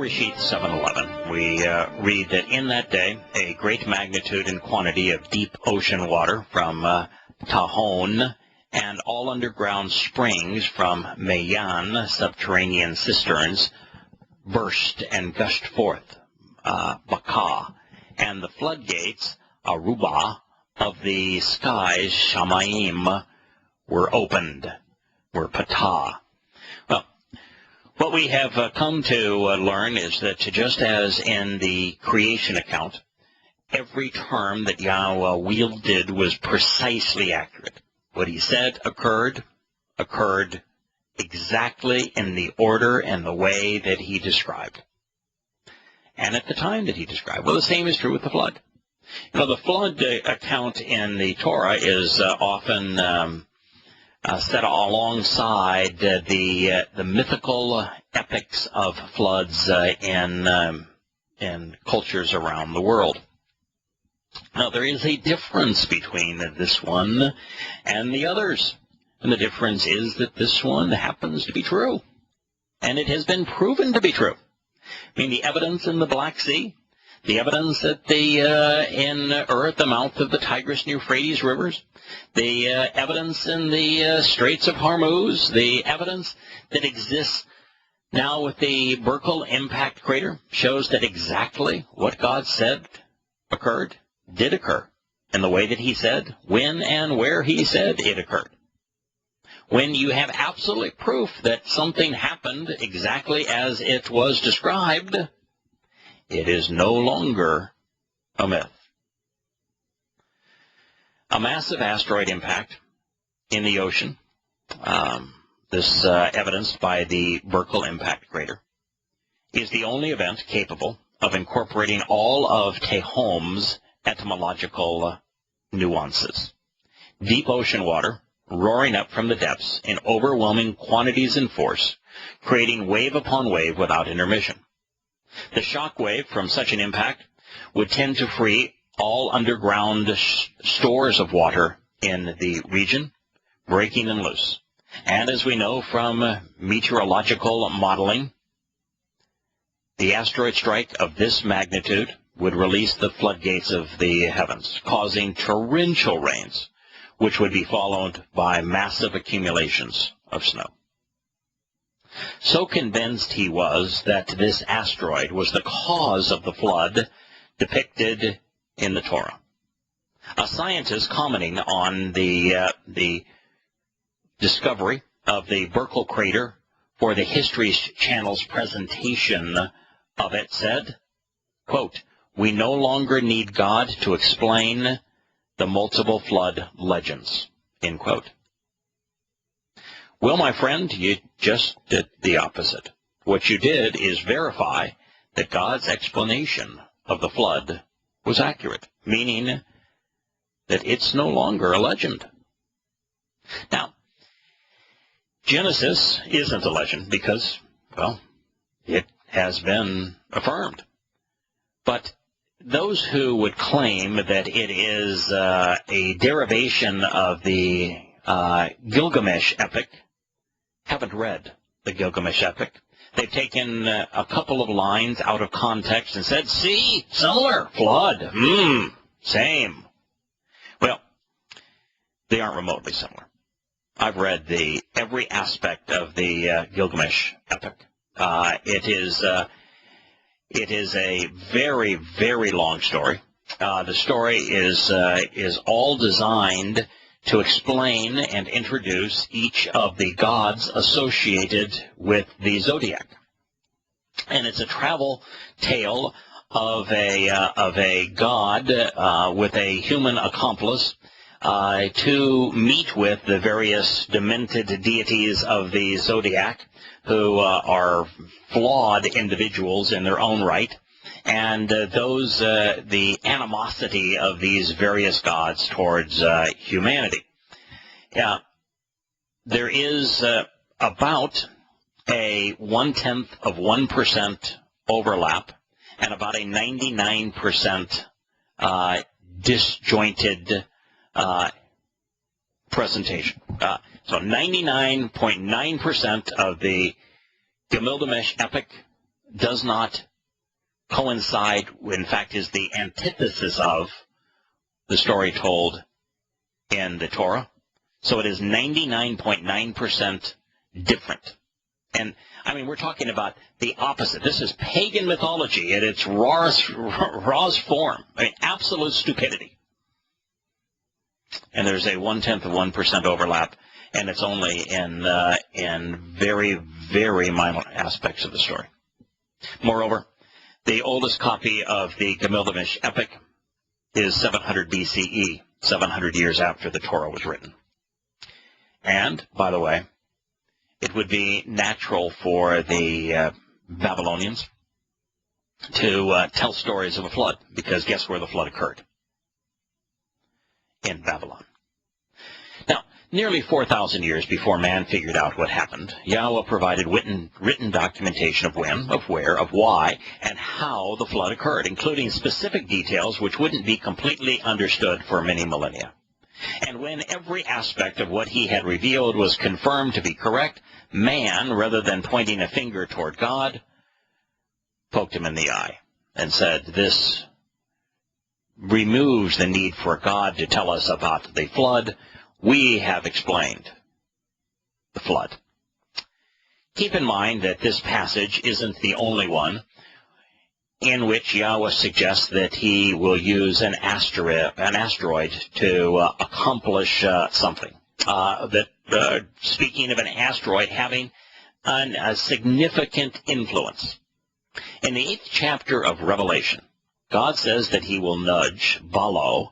Bereshit 7:11, we read that in that day a great magnitude and quantity of deep ocean water from Tahon and all underground springs from Mayan, subterranean cisterns, burst and gushed forth, Bakah, and the floodgates, Aruba, of the skies, Shamayim, were opened, were patah. Well, what we have come to learn is that just as in the creation account, every term that Yahowah wielded was precisely accurate. What he said occurred exactly in the order and the way that he described. And at the time that he described. Well, the same is true with the flood. You know, the flood account in the Torah is often set alongside the mythical epics of floods in cultures around the world. Now, there is a difference between this one and the others. And the difference is that this one happens to be true. And it has been proven to be true. I mean, the evidence in the Black Sea, the evidence that at the mouth of the Tigris and Euphrates rivers, the evidence in the Straits of Hormuz, the evidence that exists now with the Berkel impact crater shows that exactly what God said occurred, did occur, in the way that he said, when and where he said it occurred. When you have absolute proof that something happened exactly as it was described, it is no longer a myth. A massive asteroid impact in the ocean, this evidenced by the Berkel impact crater, is the only event capable of incorporating all of Tehom's etymological nuances. Deep ocean water roaring up from the depths in overwhelming quantities and force, creating wave upon wave without intermission. The shock wave from such an impact would tend to free all underground stores of water in the region, breaking them loose. And as we know from meteorological modeling, the asteroid strike of this magnitude would release the floodgates of the heavens, causing torrential rains, which would be followed by massive accumulations of snow. So convinced he was that this asteroid was the cause of the flood depicted in the Torah. A scientist commenting on the discovery of the Berkel crater for the History Channel's presentation of it said, quote, "We no longer need God to explain the multiple flood legends," end quote. Well, my friend, you just did the opposite. What you did is verify that God's explanation of the flood was accurate, meaning that it's no longer a legend. Now, Genesis isn't a legend because, well, it has been affirmed. But those who would claim that it is a derivation of the Gilgamesh epic haven't read the Gilgamesh epic. They've taken a couple of lines out of context and said, see, similar, flood, same. Well, they aren't remotely similar. I've read every aspect of the Gilgamesh epic. It is a very, very long story. The story is all designed to explain and introduce each of the gods associated with the zodiac, and it's a travel tale of a god with a human accomplice to meet with the various demented deities of the zodiac, who are flawed individuals in their own right, and the animosity of these various gods towards humanity. There is about a 0.1% overlap and about a 99% disjointed presentation. So 99.9% of the Gilgamesh epic does not coincide, in fact, is the antithesis of the story told in the Torah. So it is 99.9% different. And, I mean, we're talking about the opposite. This is pagan mythology at its rawest form. I mean, absolute stupidity. And there's a 0.1% overlap, and it's only in very, very minor aspects of the story. Moreover, the oldest copy of the Gilgamesh epic is 700 BCE, 700 years after the Torah was written. And, by the way, it would be natural for the Babylonians to tell stories of a flood, because guess where the flood occurred? In Babylon. Now, nearly 4,000 years before man figured out what happened, Yahowah provided written documentation of when, of where, of why, and how the flood occurred, including specific details which wouldn't be completely understood for many millennia. And when every aspect of what he had revealed was confirmed to be correct, man, rather than pointing a finger toward God, poked him in the eye and said, "This removes the need for God to tell us about the flood. We have explained the flood." Keep in mind that this passage isn't the only one in which Yahowah suggests that he will use an asteroid to accomplish something. Speaking of an asteroid having a significant influence. In the 8th chapter of Revelation, God says that he will nudge, balo,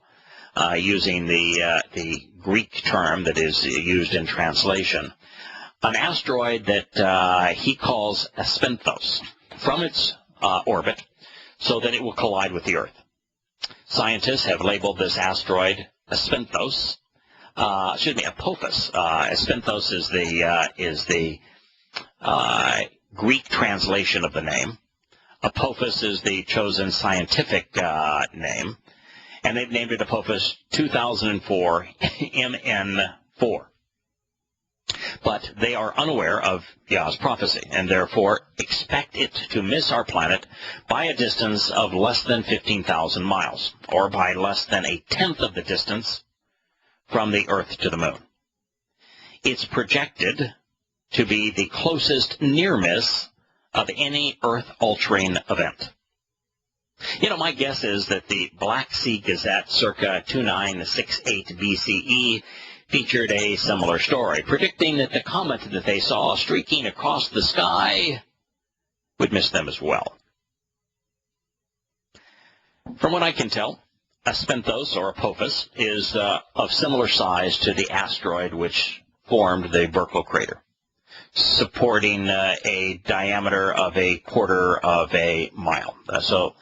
using the Greek term that is used in translation, an asteroid that he calls Aspenthos, from its orbit, so that it will collide with the Earth. Scientists have labeled this asteroid Aspenthos, Apophis. Aspenthos is the Greek translation of the name. Apophis is the chosen scientific name, and they've named it Apophis 2004 MN4. But they are unaware of Yah's prophecy, and therefore expect it to miss our planet by a distance of less than 15,000 miles, or by less than 1/10 of the distance from the Earth to the Moon. It's projected to be the closest near miss of any Earth-altering event. You know, my guess is that the Black Sea Gazette, circa 2968 BCE, featured a similar story, predicting that the comet that they saw streaking across the sky would miss them as well. From what I can tell, Aspenthos, or Apophis, is of similar size to the asteroid which formed the Burckle crater, supporting a diameter of 1/4 of a mile. So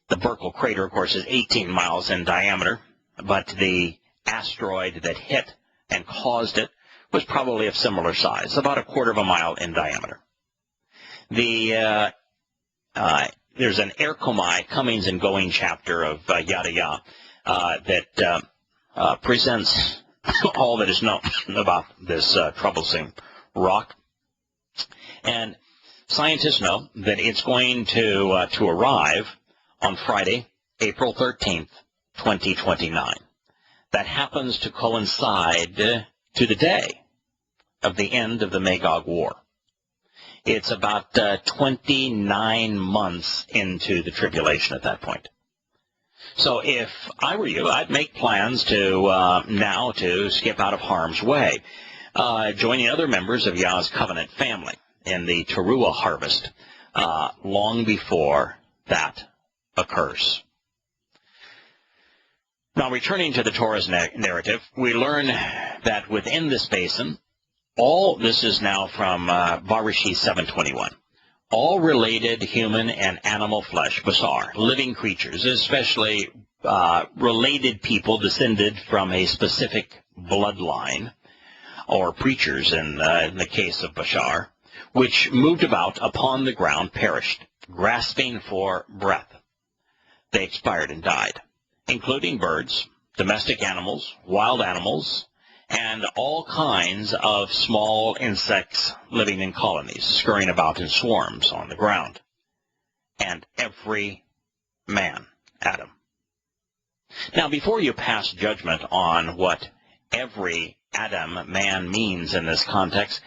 the Burckle crater, of course, is 18 miles in diameter, but the asteroid that hit and caused it was probably of similar size, about 1/4 of a mile in diameter. There's an Erkomai comings and going chapter of Yahowah that presents all that is known about this troublesome rock. And scientists know that it's going to arrive on Friday, April 13th, 2029. That happens to coincide to the day of the end of the Magog War. It's about 29 months into the tribulation at that point. So if I were you, I'd make plans to now to skip out of harm's way, joining other members of Yah's covenant family in the Teruah harvest long before that occurs. Now, returning to the Torah's narrative, we learn that within this basin, this is now from Barashi 7:21, all related human and animal flesh, basar, living creatures, especially related people descended from a specific bloodline, or preachers in the case of Bashar, which moved about upon the ground, perished, grasping for breath. They expired and died, including birds, domestic animals, wild animals, and all kinds of small insects living in colonies, scurrying about in swarms on the ground. and every man, Adam. Now, before you pass judgment on what every Adam man means in this context,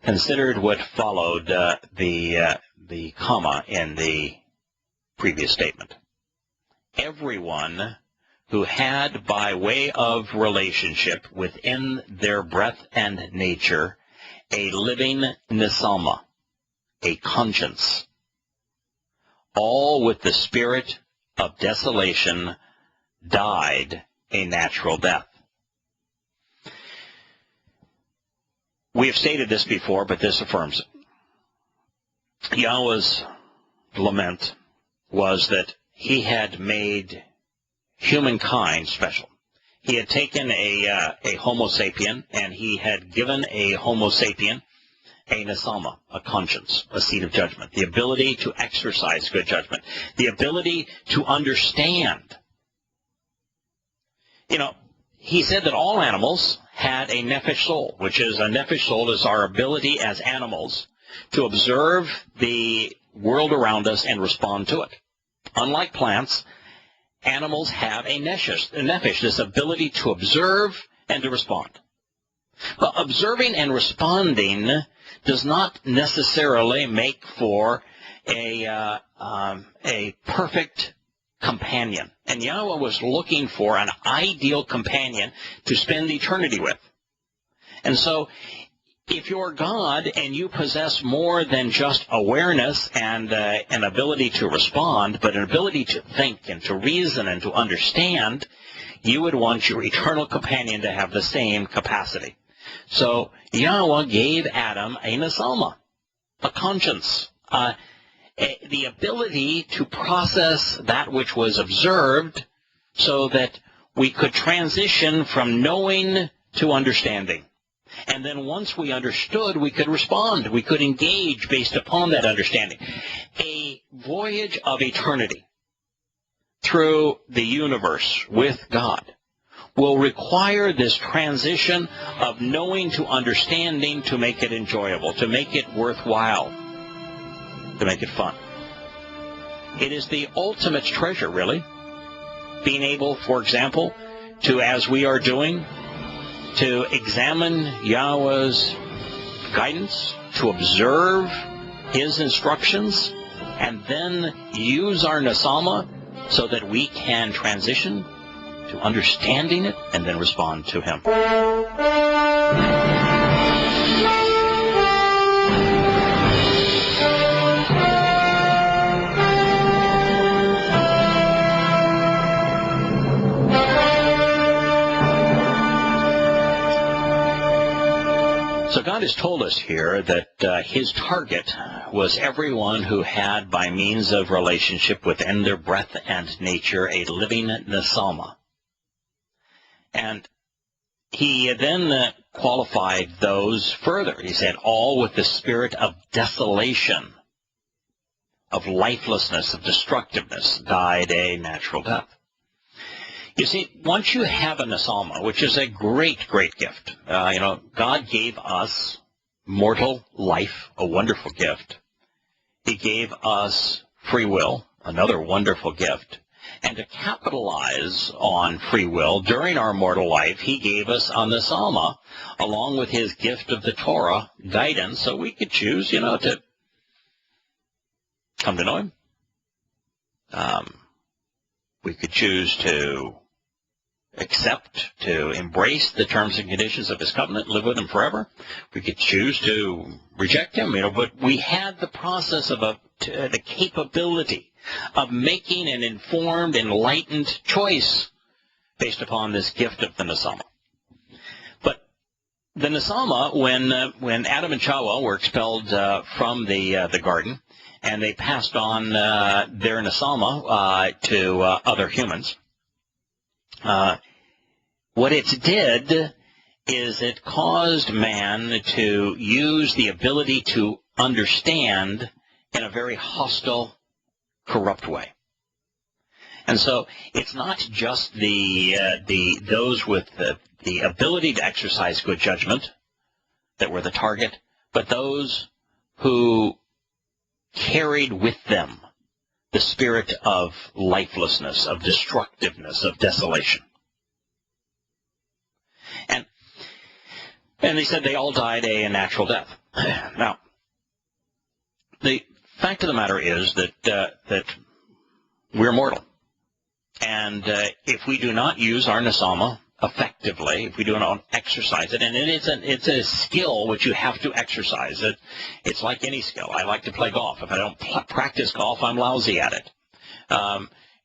consider what followed the comma in the previous statement. Everyone who had by way of relationship within their breath and nature a living nisama, a conscience, all with the spirit of desolation, died a natural death. We have stated this before, but this affirms it. Yahowah's lament was that he had made humankind special. He had taken a Homo sapien, and he had given a Homo sapien a nisama, a conscience, a seat of judgment, the ability to exercise good judgment, the ability to understand. You know, he said that all animals had a nephesh soul, which is a nephesh soul is our ability as animals to observe the world around us and respond to it. Unlike plants, animals have a nephesh, this ability to observe and to respond. Well, observing and responding does not necessarily make for a perfect companion. And Yahowah was looking for an ideal companion to spend eternity with. And so, if you're God and you possess more than just awareness and an ability to respond, but an ability to think and to reason and to understand, you would want your eternal companion to have the same capacity. So Yahowah gave Adam a nisama, a conscience, the ability to process that which was observed so that we could transition from knowing to understanding. And then once we understood, we could respond. We could engage based upon that understanding. A voyage of eternity through the universe with God will require this transition of knowing to understanding to make it enjoyable, to make it worthwhile, to make it fun. It is the ultimate treasure, really. Being able, for example, to, as we are doing, to examine Yahowah's guidance, to observe his instructions, and then use our nisama so that we can transition to understanding it and then respond to him. So God has told us here that his target was everyone who had, by means of relationship within their breath and nature, a living nisama. And he then qualified those further. He said, all with the spirit of desolation, of lifelessness, of destructiveness, died a natural death. You see, once you have a nisama, which is a great, great gift, God gave us mortal life, a wonderful gift. He gave us free will, another wonderful gift. And to capitalize on free will during our mortal life, he gave us a nisama, along with his gift of the Torah guidance, so we could choose, to come to know him. We could choose to accept, to embrace the terms and conditions of his covenant, live with him forever. We could choose to reject him, but we had the process of the capability of making an informed, enlightened choice based upon this gift of the nisama. But the nisama, when Adam and Chawah were expelled from the garden, and they passed on their nisama to other humans, what it did is it caused man to use the ability to understand in a very hostile, corrupt way. And so it's not just those with the ability to exercise good judgment that were the target, but those who carried with them the spirit of lifelessness, of destructiveness, of desolation. And they said they all died a natural death. Now, the fact of the matter is that we're mortal. And if we do not use our nesama effectively, if we do not exercise it, and it's a skill which you have to exercise. It's like any skill. I like to play golf. If I don't practice golf, I'm lousy at it.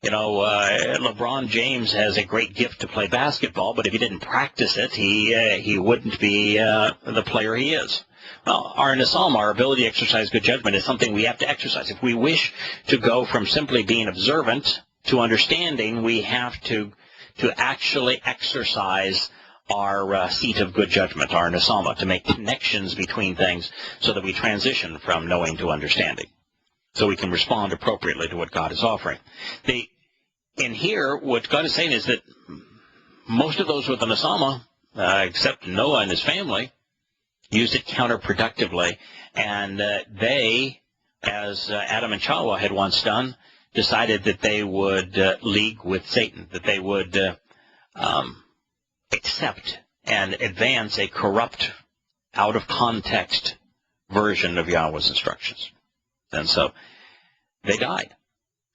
LeBron James has a great gift to play basketball, but if he didn't practice it, he wouldn't be the player he is. Well, our nesama, our ability to exercise good judgment, is something we have to exercise. If we wish to go from simply being observant to understanding, we have to actually exercise our seat of good judgment, our nesama, to make connections between things so that we transition from knowing to understanding, so we can respond appropriately to what God is offering. In here, what God is saying is that most of those with the nesama, except Noah and his family, used it counterproductively, and they, as Adam and Yahowah had once done, decided that they would league with Satan, that they would accept and advance a corrupt, out-of-context version of Yahweh's instructions. And so they died.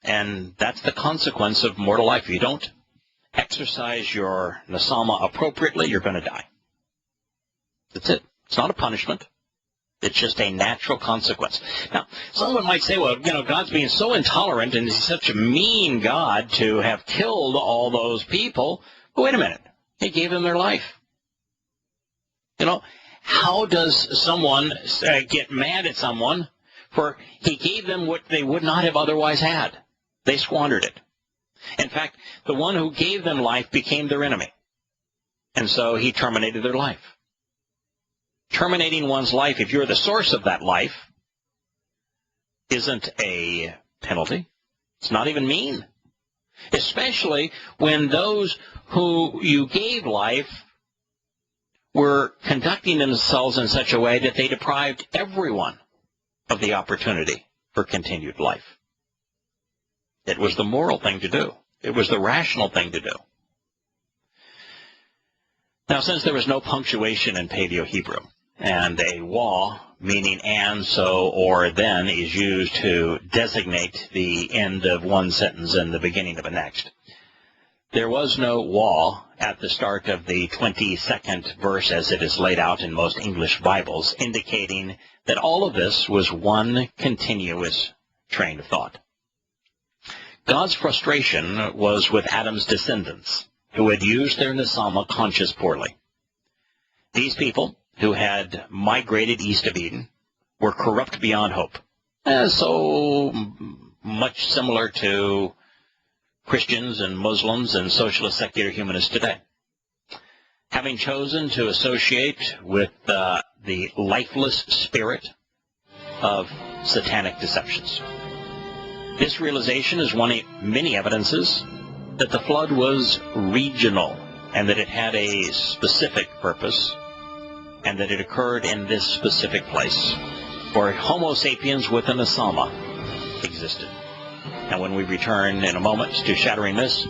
And that's the consequence of mortal life. If you don't exercise your nesama appropriately, you're going to die. That's it. It's not a punishment. It's just a natural consequence. Now, someone might say, well, God's being so intolerant and he's such a mean God to have killed all those people. But wait a minute. He gave them their life. How does someone get mad at someone for he gave them what they would not have otherwise had? They squandered it. In fact, the one who gave them life became their enemy. And so he terminated their life. Terminating one's life, if you're the source of that life, isn't a penalty. It's not even mean. Especially when those who you gave life were conducting themselves in such a way that they deprived everyone of the opportunity for continued life. It was the moral thing to do. It was the rational thing to do. Now, since there was no punctuation in Paleo-Hebrew, and a wa, meaning and, so, or then, is used to designate the end of one sentence and the beginning of the next, there was no wa at the start of the 22nd verse as it is laid out in most English Bibles, indicating that all of this was one continuous train of thought. God's frustration was with Adam's descendants, who had used their nesama conscious poorly. These people, who had migrated east of Eden, were corrupt beyond hope. So much similar to Christians and Muslims and socialist secular humanists today. Having chosen to associate with the lifeless spirit of satanic deceptions. This realization is one of many evidences that the flood was regional and that it had a specific purpose and that it occurred in this specific place where Homo sapiens with a nesama existed. And when we return in a moment to Shattering Myths,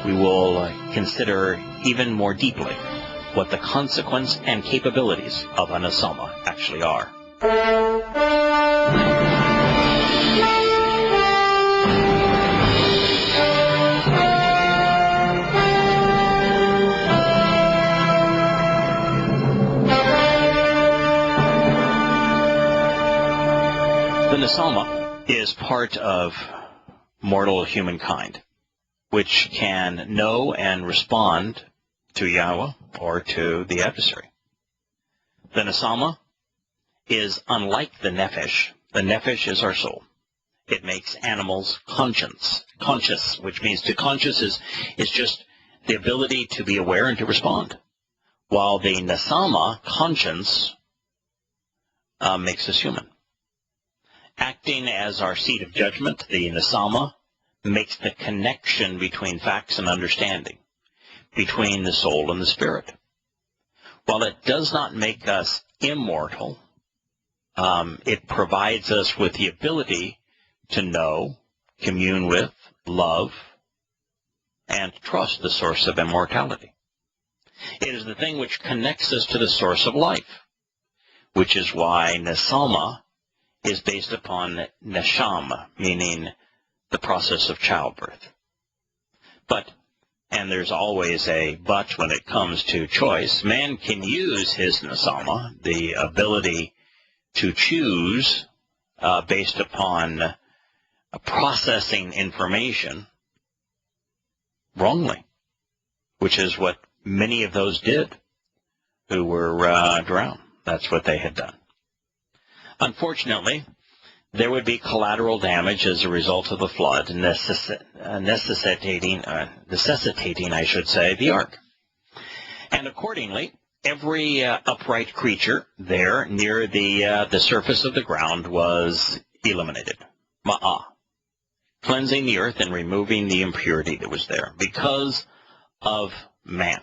we will consider even more deeply what the consequence and capabilities of a nesama actually are. The nesama is part of mortal humankind, which can know and respond to Yahowah or to the adversary. The nesama is unlike the nephesh. The nephesh is our soul. It makes animals conscious, which means to conscious is just the ability to be aware and to respond. While the nesama, conscience, makes us human. Acting as our seat of judgment, the nesama makes the connection between facts and understanding, between the soul and the spirit. While it does not make us immortal, it provides us with the ability to know, commune with, love, and trust the source of immortality. It is the thing which connects us to the source of life, which is why Nesama is based upon Neshama, meaning the process of childbirth. But, and there's always a but when it comes to choice, man can use his Nesama, the ability to choose based upon processing information, wrongly, which is what many of those did who were drowned. That's what they had done. Unfortunately, there would be collateral damage as a result of the flood, necessitating, I should say, the ark. And accordingly, every upright creature there near the surface of the ground was eliminated, ma'ah, cleansing the earth and removing the impurity that was there because of man.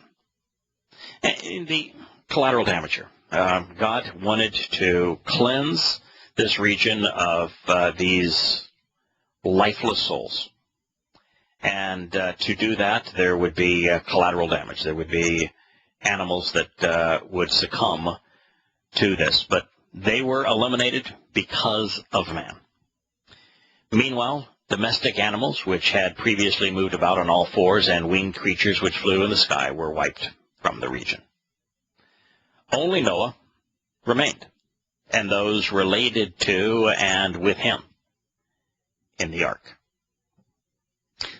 And the collateral damage here. God wanted to cleanse this region of these lifeless souls. And to do that, there would be collateral damage. There would be animals that would succumb to this. But they were eliminated because of man. Meanwhile, domestic animals, which had previously moved about on all fours, and winged creatures which flew in the sky were wiped from the region. Only Noah remained, and those related to and with him in the ark.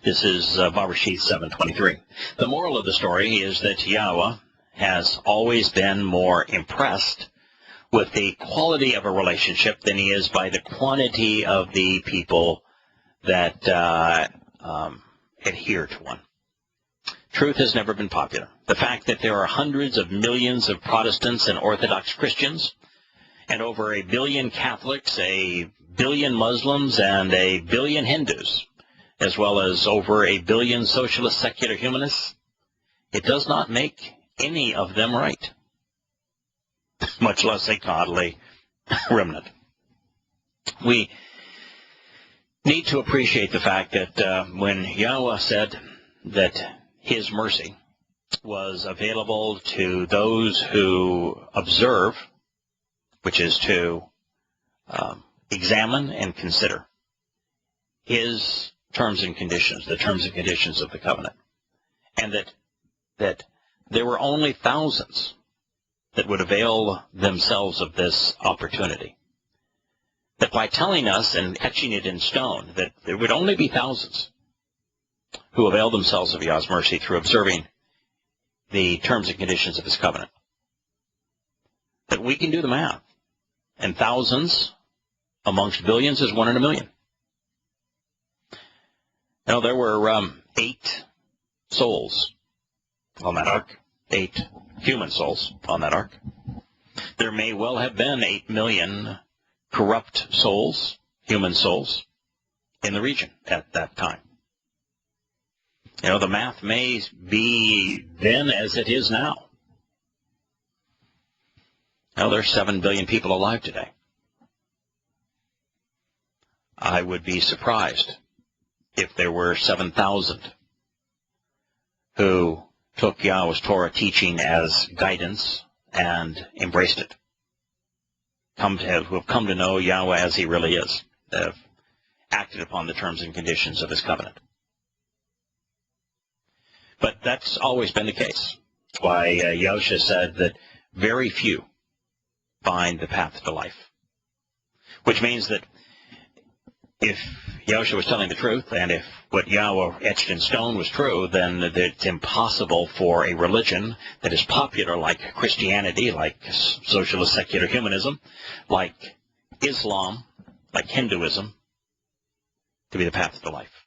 This is Bereshit 7:23. The moral of the story is that Yahowah has always been more impressed with the quality of a relationship than he is by the quantity of the people that adhere to one. Truth has never been popular. The fact that there are hundreds of millions of Protestants and Orthodox Christians, and over 1 billion Catholics, 1 billion Muslims, and 1 billion Hindus, as well as over 1 billion socialist secular humanists, it does not make any of them right, much less a godly remnant. We need to appreciate the fact that when Yahowah said that his mercy was available to those who observe, which is to examine and consider his terms and conditions, the terms and conditions of the covenant, and that there were only thousands that would avail themselves of this opportunity. That by telling us and etching it in stone, that there would only be thousands who avail themselves of Yah's mercy through observing the terms and conditions of his covenant. That we can do the math. And thousands amongst billions is 1 in a million. Now, there were 8 souls on that ark, 8 human souls on that ark. There may well have been 8 million corrupt souls, human souls, in the region at that time. You know, the math may be then as it is now. Now, there's 7 billion people alive today. I would be surprised if there were 7,000 who took Yahweh's Torah teaching as guidance and embraced it, who have come to know Yahweh as he really is, have acted upon the terms and conditions of his covenant. But that's always been the case. That's why Yosha said that very few find the path to life. Which means that if Yosha was telling the truth, and if what Yahweh etched in stone was true, then it's impossible for a religion that is popular like Christianity, like socialist secular humanism, like Islam, like Hinduism, to be the path to life.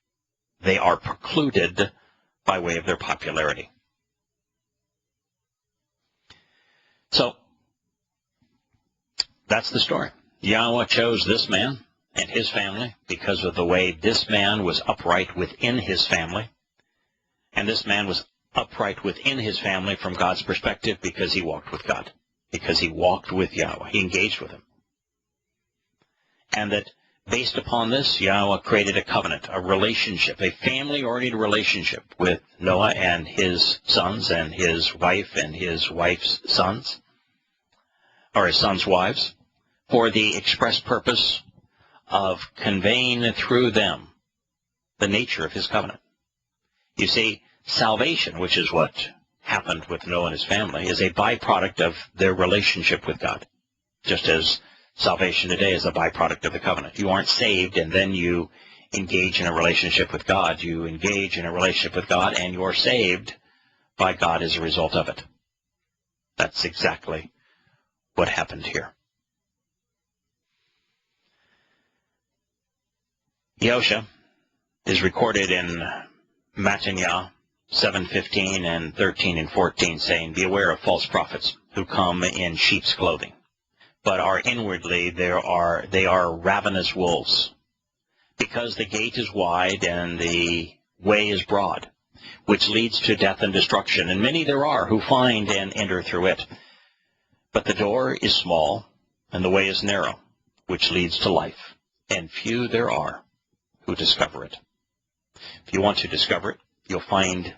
They are precluded by way of their popularity. So, that's the story. Yahowah chose this man and his family because of the way this man was upright within his family. And this man was upright within his family from God's perspective because he walked with God, because he walked with Yahweh. He engaged with him. And that Based upon this, Yahowah created a covenant, a relationship, a family-oriented relationship with Noah and his sons and his wife and his wife's sons, or his sons' wives, for the express purpose of conveying through them the nature of his covenant. You see, salvation, which is what happened with Noah and his family, is a byproduct of their relationship with God, just as salvation today is a byproduct of the covenant. You aren't saved and then you engage in a relationship with God. You engage in a relationship with God and you're saved by God as a result of it. That's exactly what happened here. Yahusha is recorded in Mataniah 7:15 and 13 and 14, saying, "Beware of false prophets who come in sheep's clothing, but are inwardly they are ravenous wolves. Because the gate is wide and the way is broad, which leads to death and destruction, and many there are who find and enter through it. But the door is small, and the way is narrow, which leads to life, and few there are who discover it." If you want to discover it, you'll find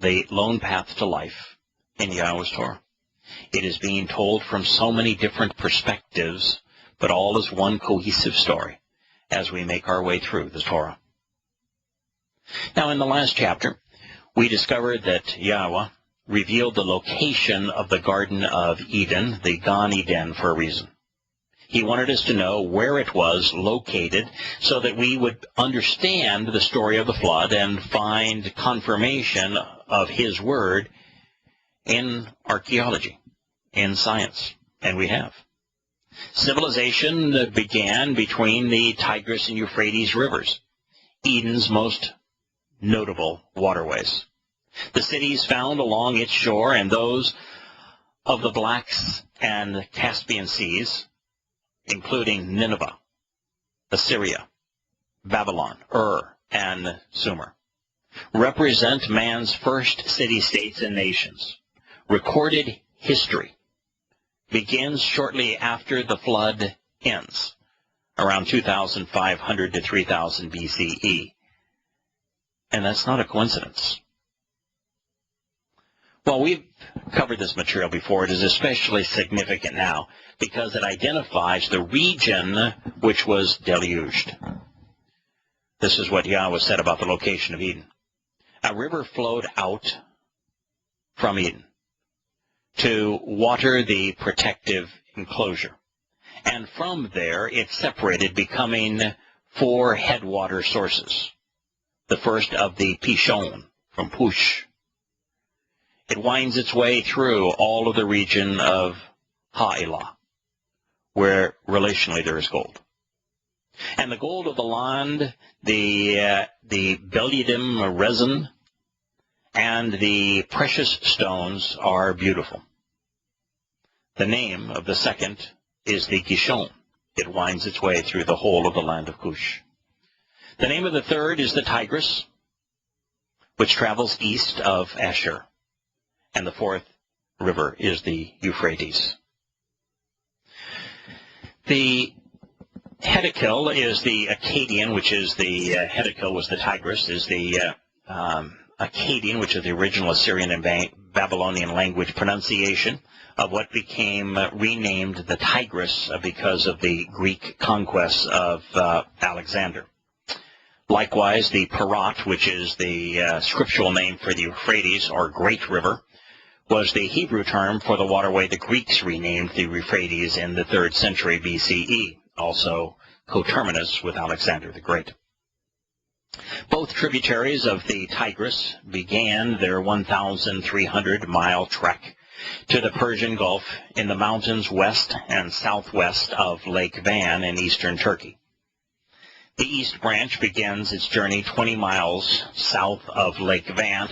the lone path to life in Yahowah's Torah. It is being told from so many different perspectives, but all is one cohesive story as we make our way through the Torah. Now, in the last chapter, we discovered that Yahowah revealed the location of the Garden of Eden, the Gan Eden, for a reason. He wanted us to know where it was located so that we would understand the story of the flood and find confirmation of his word in archaeology, in science, and we have. Civilization began between the Tigris and Euphrates rivers, Eden's most notable waterways. The cities found along its shore and those of the Black and Caspian seas, including Nineveh, Assyria, Babylon, and Sumer, represent man's first city-states and nations. Recorded history begins shortly after the flood ends, around 2,500 to 3,000 BCE. And that's not a coincidence. Well, we've covered this material before. It is especially significant now because it identifies the region which was deluged. This is what Yahowah said about the location of Eden. A river flowed out from Eden to water the protective enclosure. And from there, it separated, becoming 4 headwater sources. The first of the Pishon, from Push. It winds its way through all of the region of Ha'elah, where relationally there is gold. And the gold of the land, the Belludim resin, and the precious stones are beautiful. The name of the second is the Gishon. It winds its way through the whole of the land of Cush. The name of the third is the Tigris, which travels east of Ashur. And the fourth river is the Euphrates. The Hedekil is the Akkadian, which is the Hedekil was the Tigris, is the Akkadian, which is the original Assyrian and Babylonian language pronunciation of what became renamed the Tigris because of the Greek conquests of Alexander. Likewise, the Parat, which is the scriptural name for the Euphrates, or Great River, was the Hebrew term for the waterway the Greeks renamed the Euphrates in the 3rd century BCE, also coterminous with Alexander the Great. Both tributaries of the Tigris began their 1,300-mile trek to the Persian Gulf in the mountains west and southwest of Lake Van in eastern Turkey. The East Branch begins its journey 20 miles south of Lake Van,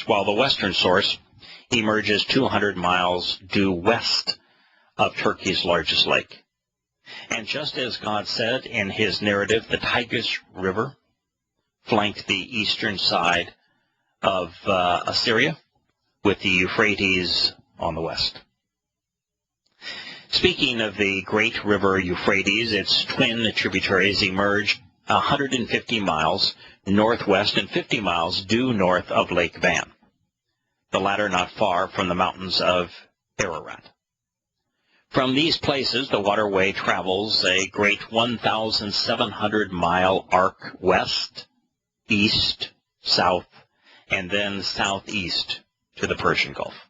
while the western source emerges 200 miles due west of Turkey's largest lake. And just as God said in his narrative, the Tigris River flanked the eastern side of Assyria with the Euphrates on the west. Speaking of the great river Euphrates, its twin tributaries emerge 150 miles northwest and 50 miles due north of Lake Van, the latter not far from the mountains of Ararat. From these places, the waterway travels a great 1,700-mile arc west, east, south, and then southeast to the Persian Gulf.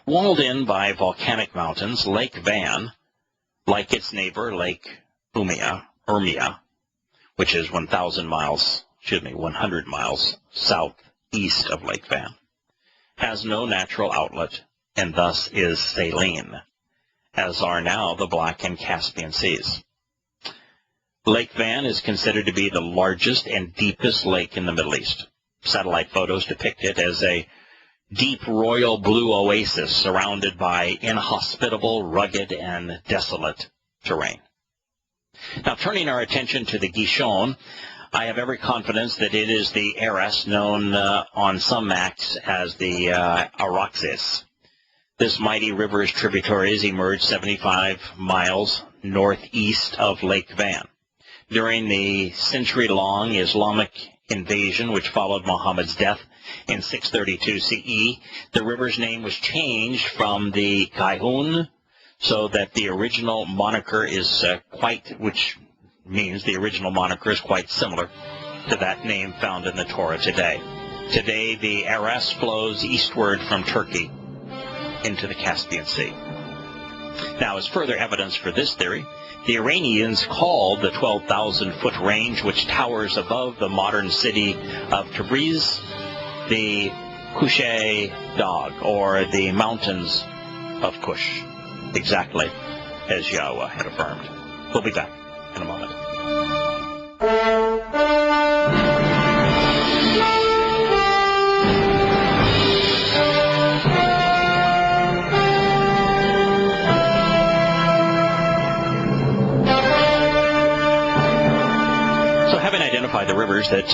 Walled in by volcanic mountains, Lake Van, like its neighbor Lake Urmia, which is 100 miles southeast of Lake Van, has no natural outlet and thus is saline, as are now the Black and Caspian Seas. Lake Van is considered to be the largest and deepest lake in the Middle East. Satellite photos depict it as a deep royal blue oasis surrounded by inhospitable, rugged, and desolate terrain. Now, turning our attention to the Gishon, I have every confidence that it is the Aras known on some maps as the Araxes. This mighty river's tributaries emerge 75 miles northeast of Lake Van. During the century-long Islamic invasion which followed Muhammad's death in 632 CE, the river's name was changed from the Kaihun, so that the original moniker is which means the original moniker is quite similar to that name found in the Torah today. Today, the Aras flows eastward from Turkey into the Caspian Sea. Now, as further evidence for this theory, the Iranians called the 12,000-foot range, which towers above the modern city of Tabriz, the Kushe Dagh, or the Mountains of Kush, exactly as Yahowah had affirmed. We'll be back in a moment. The rivers that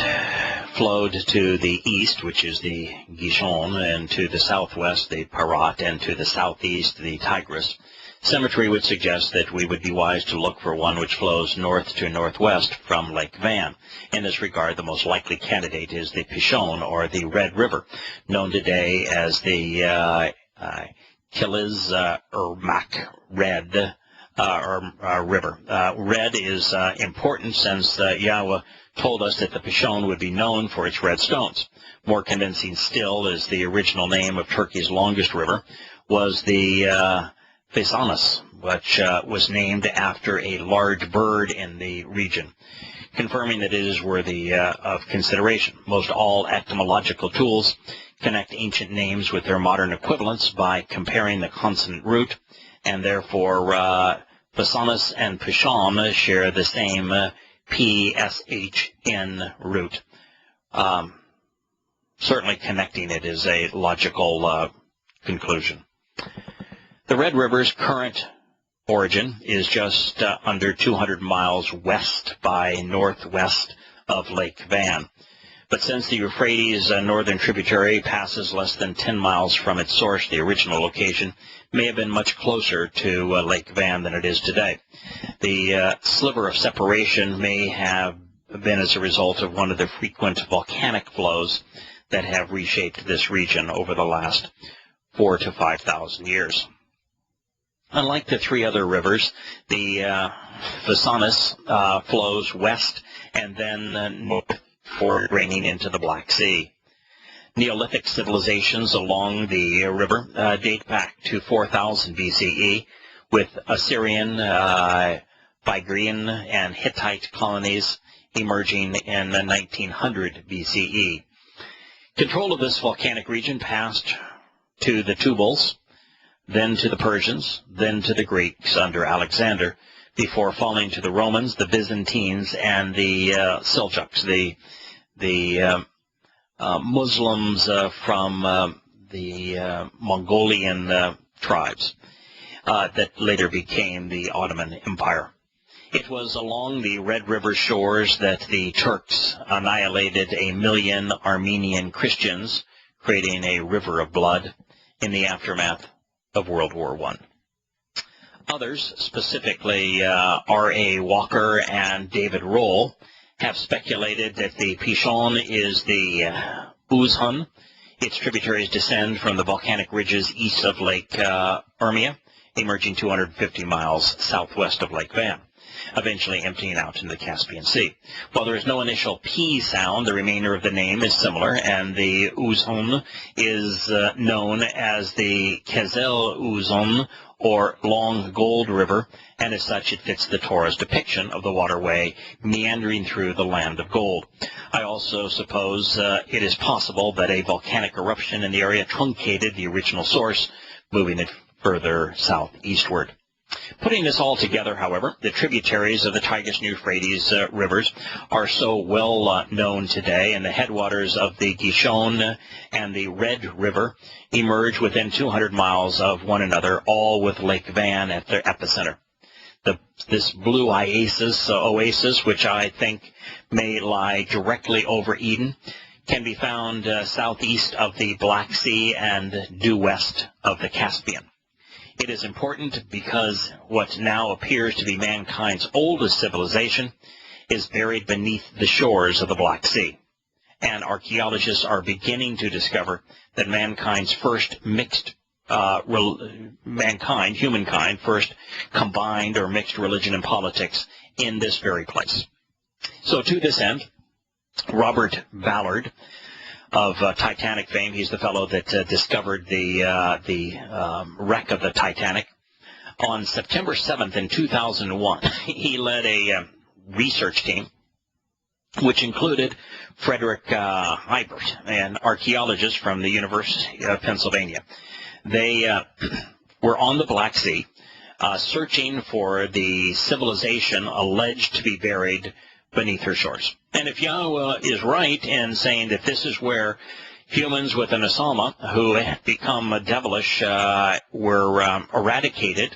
flowed to the east, which is the Gishon, and to the southwest, the Parat, and to the southeast, the Tigris. Symmetry would suggest that we would be wise to look for one which flows north to northwest from Lake Van. In this regard, the most likely candidate is the Pishon, or the Red River, known today as the Kiliz Urmak Red River. Red is important since Yahowah told us that the Pishon would be known for its red stones. More convincing still is the original name of Turkey's longest river was the Phasanis, which was named after a large bird in the region, confirming that it is worthy of consideration. Most all etymological tools connect ancient names with their modern equivalents by comparing the consonant root, and therefore Phasanis and Pishon share the same PSHN root. Certainly connecting it is a logical conclusion. The Red River's current origin is just under 200 miles west by northwest of Lake Van. But since the Euphrates northern tributary passes less than 10 miles from its source, the original location may have been much closer to Lake Van than it is today. The sliver of separation may have been as a result of one of the frequent volcanic flows that have reshaped this region over the last 4,000 to 5,000 years. Unlike the three other rivers, the Phasanis flows west and then north before draining into the Black Sea. Neolithic civilizations along the river date back to 4000 BCE, with Assyrian, Phrygian, and Hittite colonies emerging in 1900 BCE. Control of this volcanic region passed to the Tubals, then to the Persians, then to the Greeks under Alexander, before falling to the Romans, the Byzantines, and the Seljuks, the Muslims from the Mongolian tribes that later became the Ottoman Empire. It was along the Red River shores that the Turks annihilated 1 million Armenian Christians, creating a river of blood in the aftermath of World War I. Others, specifically R.A. Walker and David Roll, have speculated that the Pishon is the Uzhun. Its tributaries descend from the volcanic ridges east of Lake Urmia, emerging 250 miles southwest of Lake Van, eventually emptying out into the Caspian Sea. While there is no initial P sound, the remainder of the name is similar, and the Uzhun is known as the Kezel Uzhun, or Long Gold River, and as such it fits the Torah's depiction of the waterway meandering through the land of gold. I also suppose it is possible that a volcanic eruption in the area truncated the original source, moving it further southeastward. Putting this all together, however, the tributaries of the Tigris and Euphrates rivers are so well known today, and the headwaters of the Gishon and the Red River emerge within 200 miles of one another, all with Lake Van at their epicenter. This blue oasis, which I think may lie directly over Eden, can be found southeast of the Black Sea and due west of the Caspian. It is important because what now appears to be mankind's oldest civilization is buried beneath the shores of the Black Sea. And archaeologists are beginning to discover that humankind first combined or mixed religion and politics in this very place. So to this end, Robert Ballard of Titanic fame, he's the fellow that discovered the wreck of the Titanic. On September 7th in 2001, he led a research team which included Frederick Heibert, an archaeologist from the University of Pennsylvania. They were on the Black Sea searching for the civilization alleged to be buried beneath her shores. And if Yahowah is right in saying that this is where humans with an Asama who had become devilish were eradicated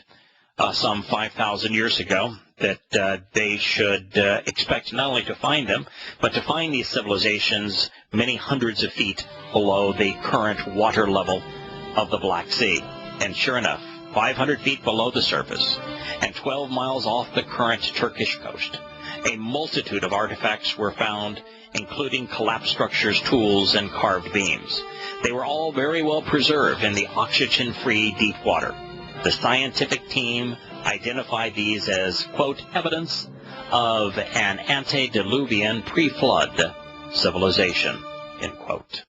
some 5,000 years ago, that they should expect not only to find them, but to find these civilizations many hundreds of feet below the current water level of the Black Sea. And sure enough, 500 feet below the surface and 12 miles off the current Turkish coast, a multitude of artifacts were found, including collapsed structures, tools, and carved beams. They were all very well preserved in the oxygen-free deep water. The scientific team identified these as, quote, evidence of an antediluvian pre-flood civilization, end quote.